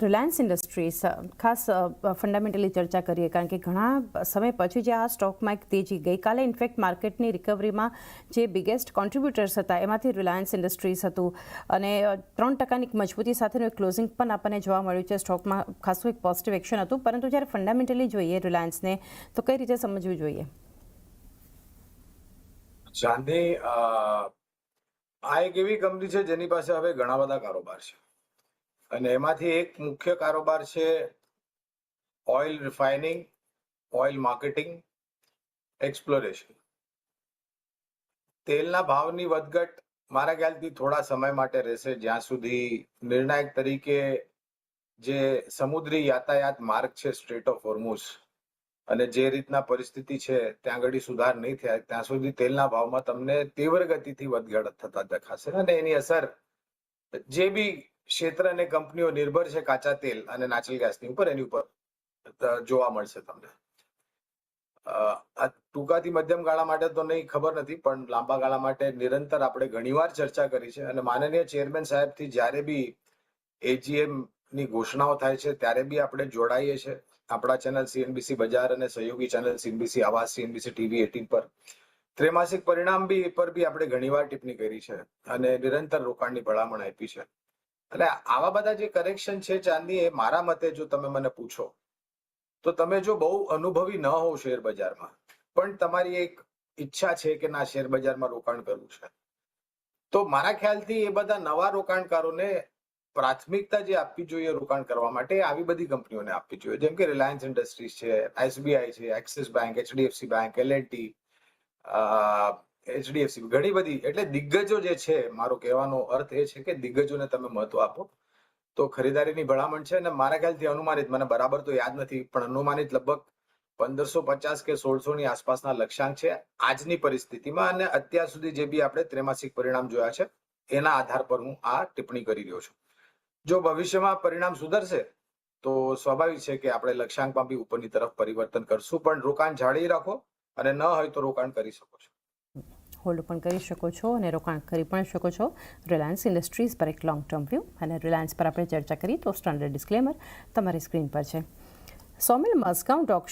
Reliance industries ખાસ fundamentally ચર્ચા કરીએ, કારણ કે ઘણા સમય પછી જે આ સ્ટોકમાં એક તેજી, ગઈકાલે ઇનફેક્ટ માર્કેટની રિકવરીમાં જે બિગેસ્ટ કોન્ટ્રીબ્યુટર્સ હતા એમાંથી રિલાયન્સ ઇન્ડસ્ટ્રીઝ હતું અને 3%ની મજબૂતી સાથેનું એક ક્લોઝિંગ પણ આપણને જોવા મળ્યું છે. સ્ટોકમાં ખાસું એક પોઝિટિવ એક્શન હતું, પરંતુ જ્યારે ફંડામેન્ટલી જોઈએ રિલાયન્સને તો કઈ રીતે સમજવું જોઈએ? ચાંદી આ એક એવી કંપની છે જેની પાસે હવે ઘણા બધા કારોબાર છે અને એમાંથી એક મુખ્ય કારોબાર છે oil refining, oil marketing, exploration. તેલના ભાવની વધઘટ મારા ખ્યાલથી થોડા સમય માટે રહેશે, જ્યાં સુધી નિર્ણાયક તરીકે જે સમુદ્રી યાતાયાત માર્ગ છે સ્ટ્રેટ ઓફ હોર્મુઝ અને જે રીતના પરિસ્થિતિ છે ત્યાં આગળ સુધાર નહીં થાય ત્યાં સુધી તેલના ભાવમાં તમને તીવ્ર ગતિથી વધઘટ થતા દેખાશે અને એની અસર જે બી ક્ષેત્ર અને કંપનીઓ નિર્ભર છે કાચા તેલ અને નેચરલ ગેસની ઉપર એની ઉપર જોવા મળશે તમને. ટૂંકાથી મધ્યમ ગાળા માટે તો નહીં ખબર નથી, પણ લાંબા ગાળા માટે નિરંતર આપણે ઘણીવાર ચર્ચા કરી છે અને માનનીય ચેરમેન સાહેબથી જ્યારે બી એજીએમ ની ઘોષણાઓ થાય છે ત્યારે બી આપણે જોડાઈએ છીએ. આપણા ચેનલ સીએનબીસી બજાર અને સહયોગી ચેનલ સીએનબીસી આવાસ, સીએનબીસી ટીવી 18 પર ત્રૈમાસિક પરિણામ બી પર બી આપણે ઘણીવાર ટિપ્પણી કરી છે અને નિરંતર રોકાણની ભલામણ આપી છે. એટલે આવા બધા જે કરેક્શન છે ચાંદી, એ મારા મતે જો તમે મને પૂછો તો તમે જો બહુ અનુભવી ન હોવ શેર બજારમાં પણ તમારી એક ઈચ્છા છે કે ના શેર બજારમાં રોકાણ કરવું છે, તો મારા ખ્યાલથી એ બધા નવા રોકાણકારોને પ્રાથમિકતા જે આપવી જોઈએ રોકાણ કરવા માટે આવી બધી કંપનીઓને આપવી જોઈએ, જેમ કે રિલાયન્સ ઇન્ડસ્ટ્રીઝ છે, એસબીઆઈ છે, axis bank, HDFC bank, L&T, HDFC, ઘણી બધી. એટલે દિગ્ગજો જે છે, મારો કહેવાનો અર્થ એ છે કે દિગ્ગજોને તમે મહત્વ આપો તો ખરીદારીની ભલામણ છે. અને મારા ખ્યાલથી અનુમાનિત, મને બરાબર તો યાદ નથી, પણ અનુમાનિત લગભગ 1550 કે 1600 ની આસપાસના લક્ષ્યાંક છે આજની પરિસ્થિતિમાં. અને અત્યાર સુધી જે બી આપણે ત્રૈમાસિક પરિણામ જોયા છે એના આધાર પર હું આ ટિપ્પણી કરી રહ્યો છું. જો ભવિષ્યમાં પરિણામ સુધરશે તો સ્વાભાવિક છે કે આપણે લક્ષ્યાંકમાં બી ઉપરની તરફ પરિવર્તન કરશું, પણ રોકાણ જાળવી રાખો અને ન હોય તો રોકાણ કરી શકો છો. હોલ્ડ પણ કરી શકો છો અને રોકાણ કરી પણ શકો છો રિલાયન્સ ઇન્ડસ્ટ્રીઝ પર એક લોંગ ટર્મ વ્યૂ. અને રિલાયન્સ પર આપણે ચર્ચા કરી તો સ્ટાન્ડર્ડ ડિસ્ક્લેમર તમારી સ્ક્રીન પર છે. સોમિલ, મઝગાંવ ડોક